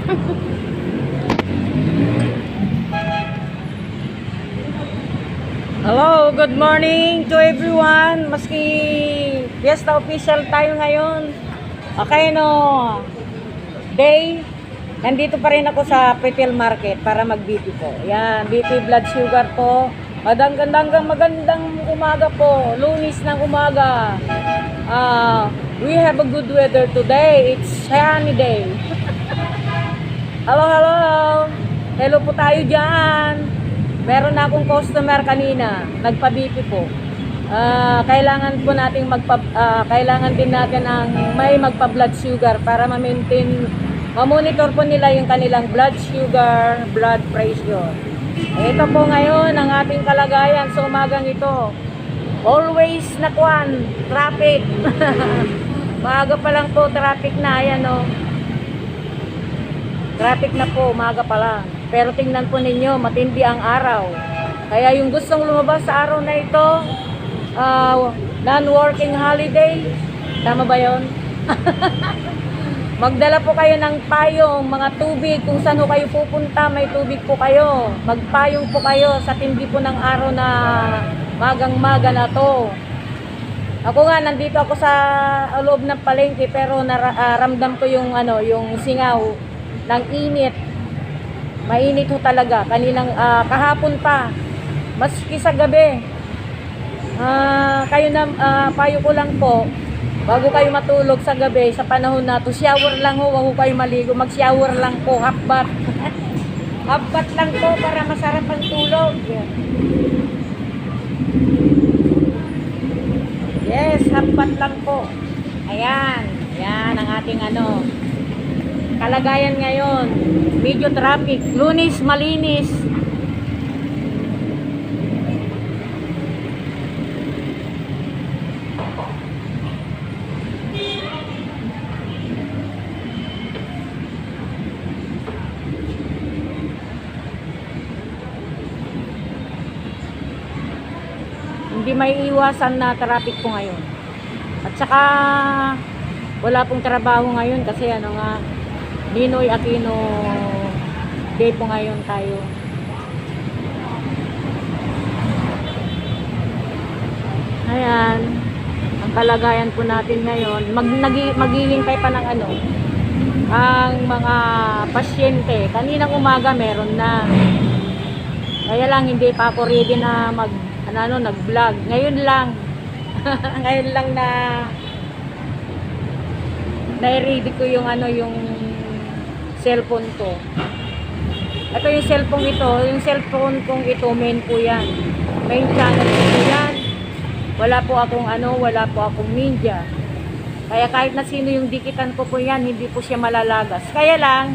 Hello, good morning to everyone. Maski Fiesta official tayo ngayon. Okay no, day. Nandito pa rin ako sa Retail Market para mag-BP po. Yan, BP blood sugar po. Magandang umaga po. Lunes ng umaga. We have a good weather today. It's sunny day. Hello, hello. Hello po tayo dyan. Meron na akong customer kanina, nagpa-BP po. Kailangan po nating kailangan din natin ng may magpa-blood sugar para ma-monitor po nila yung kanilang blood sugar, blood pressure. Ito po ngayon ang ating kalagayan sa umagang ito. Always nakwan, traffic. Maaga pa lang po, traffic na, ayan o. Traffic na po, umaga pa lang. Pero tingnan po ninyo, matindi ang araw. Kaya yung gustong lumabas sa araw na ito, non-working holiday, tama ba yun? Magdala po kayo ng payong, mga tubig, kung saan kayo pupunta, may tubig po kayo. Magpayong po kayo sa tindi po ng araw na magang-maga na to. Ako nga, nandito ako sa loob ng palengke, pero ramdam ko yung, yung singaw ng init. Mainit ho talaga. Kaninang kahapon pa. Maski sa gabi. Kayo na payo ko lang po. Bago kayo matulog sa gabi, sa panahon na to, shower lang ho, wag kayo maligo. Mag-shower lang po, half bath. Half bath lang po para masarap ang tulog. Yes, half bath lang po. Ayan. Ayan ang ating kalagayan ngayon. Medyo traffic. Lunes, malinis. Hindi may iwasan na traffic po ngayon. At saka wala pong trabaho ngayon kasi Ninoy Aquino Day po ngayon tayo. Ayan, ang kalagayan po natin ngayon. Maghihintay pa ng ang mga pasyente. Kaninang umaga meron na. Kaya lang hindi pa ako ready na nag-vlog. Ngayon lang. Ngayon lang na na-ready ko yung yung cellphone ko. Ito yung cellphone kong ito, main po yan. Main channel po yan. Wala po akong media. Kaya kahit na sino yung dikitan ko po yan, hindi po siya malalagas. Kaya lang,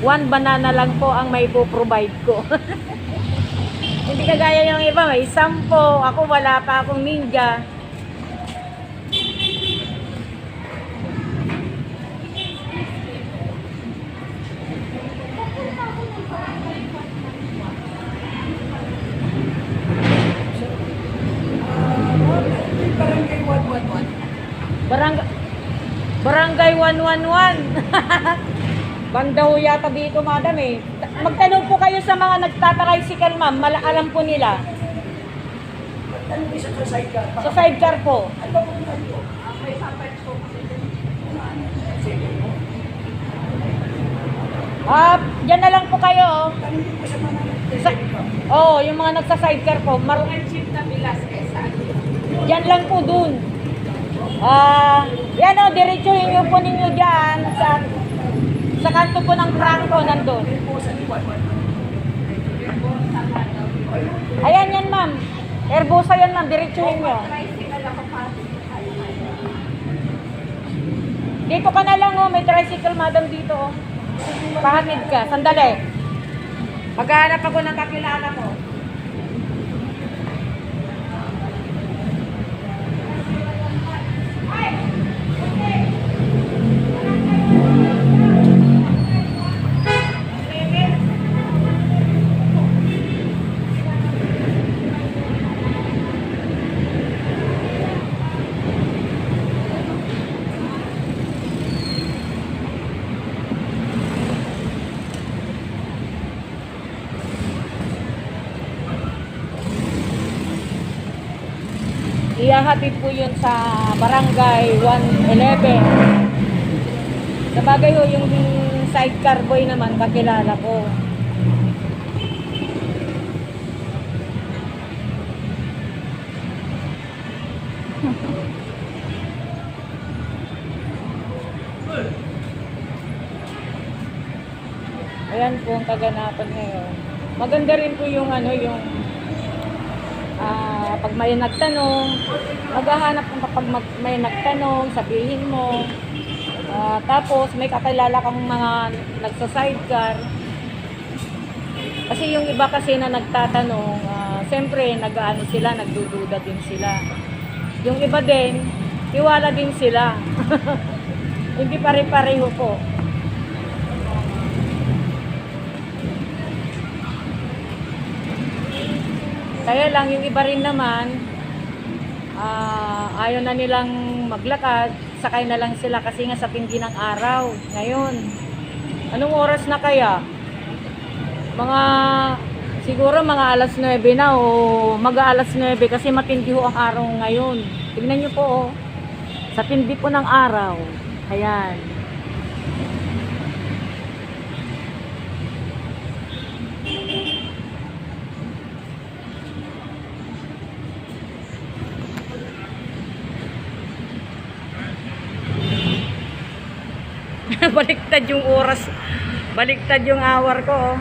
1 banana lang po ang may po-provide ko. Hindi kagaya yung iba, may 10. Ako wala pa akong media. Barangay 111. Banda ho yata dito, madam eh. Magtanong po kayo sa mga nagtatricycle, ma'am. Alam po nila. Magtanong isa sa sidecar. Sa sidecar po. Ano ba kung tayo? May sapay ko. Diyan na lang po kayo. Tanong ko sa mga Yung mga nagsa-sidecar po. Chip na bilas kaysa. Diyan lang po dun. Yan o, diretsuhin nyo po ninyo dyan sa kanto po ng Franco nandun. Ayan yan, ma'am. Airbusa yan, ma'am. Diretsuhin nyo. Dito ka na lang, may tricycle, madam, dito. Pahatid ka. Sandali. Maghahanap ako ng kakilala ko. Ihahatid po yun sa barangay 111. Sabagay ho, yung sidecar boy naman, kakilala ko. Ayan po ang kaganapan ngayon. Maganda rin po yung ano, yung pag may nagtanong, maghahanap kung kapag may nagtanong, sabihin mo. Tapos may kakilala kang mga nagsa-sidecar. Kasi yung iba kasi na nagtatanong, siyempre nag-ano sila, nagdududa din sila. Yung iba din, tiwala din sila. Hindi pare-pareho po. Kaya lang yung iba rin naman, ayaw na nilang maglakad, sakay na lang sila kasi nga sa tindi ng araw. Ngayon, anong oras na kaya? Siguro mga alas 9 na o mag-aalas 9 kasi matindi ho ang araw ngayon. Tignan nyo po oh, sa tindi po ng araw. Ayan. Baliktad yung oras. Baliktad yung hour ko. Oh.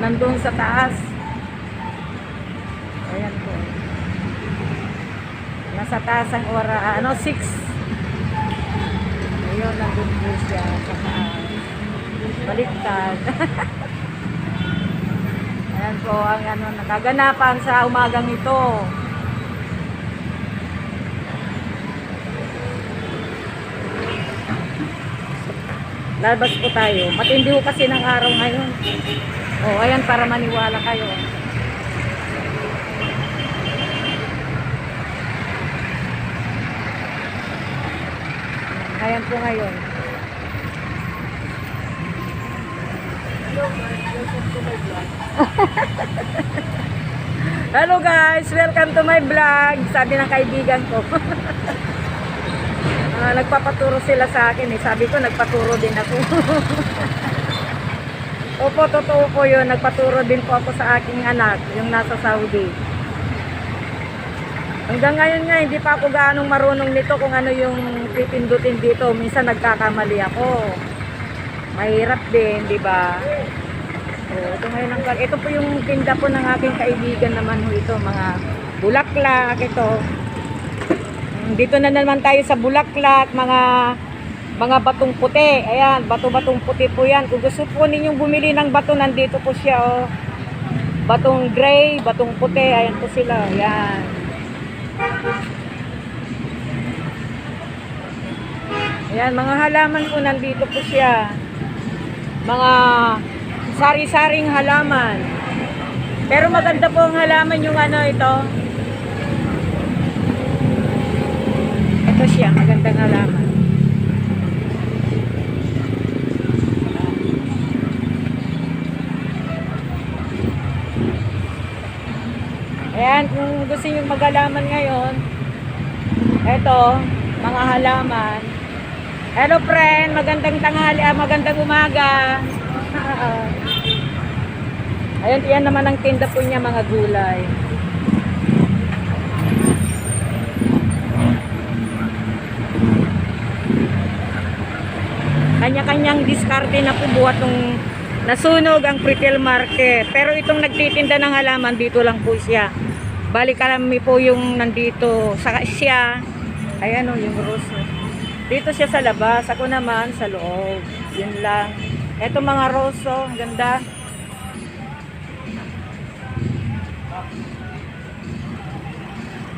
Nandun sa taas. Ayan po. Nasa taas ang oras. 6. Ayun, nandun po siya sa taas. Baliktad. Ayan po ang nakaganapan sa umagang ito. Lalabas po tayo. Matindi ho kasi ng araw ngayon. Oh, ayan para maniwala kayo. Ayan po ngayon. Hello guys, welcome to my vlog. Sabi ng kaibigan ko. Nagpapaturo sila sa akin eh. Sabi ko, nagpaturo din ako. Opo, totoo po yun. Nagpaturo din po ako sa aking anak, yung nasa Saudi. Hanggang ngayon nga, hindi pa ako gaanong marunong nito kung ano yung pipindutin dito. Minsan nagkakamali ako. Mahirap din, di ba? Ito ngayon ito po yung tinda po ng aking kaibigan naman ho ito. Mga bulaklak, ito. Dito na naman tayo sa bulaklak, mga batong puti. Ayan, bato-batong puti po yan. Kung gusto po ninyong bumili ng bato, nandito po siya, oh. Batong gray, batong puti. Ayan po sila. Ayan. Ayan, mga halaman po nandito po siya. Mga sari-saring halaman. Pero maganda po ang halaman yung ito. Ito siya, magandang halaman. Ayan, kung gusto nyo mag-halaman ngayon, ito, mga halaman. Hello friend, magandang tanghali, magandang umaga. Ayan, yan naman ang tinda po niya, mga gulay. Kanya-kanyang diskarte na po buhat nung nasunog ang retail market. Pero itong nagtitinda ng halaman, dito lang po siya. Balik kami po yung nandito. Saka siya, ayan o, yung rose. Dito siya sa labas, ako naman sa loob. Yun lang. Ito mga rose, oh, ganda.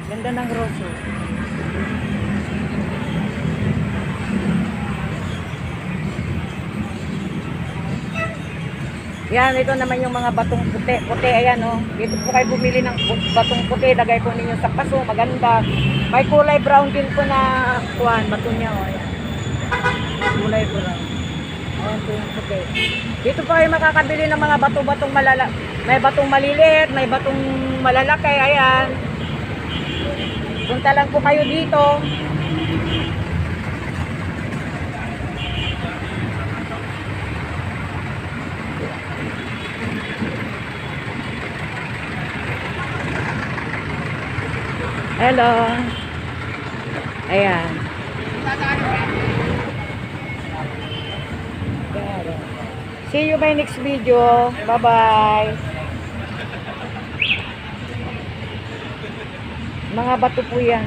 Ganda ng rose. Oh. Yan, ito naman yung mga batong puti. Puti, ayan o. Oh. Dito po kayo bumili ng batong puti. Lagay po ninyo sa paso. Maganda. May kulay brown din po na bato niya o. Oh. Ayan. Kulay brown. Ayan po yung puti. Dito po kayo makakabili ng mga bato-batong May batong maliliit, may batong malalaki. Ayan. Punta lang po kayo dito. Hello. Ayan. See you my next video. Bye-bye. Mga bato po yan.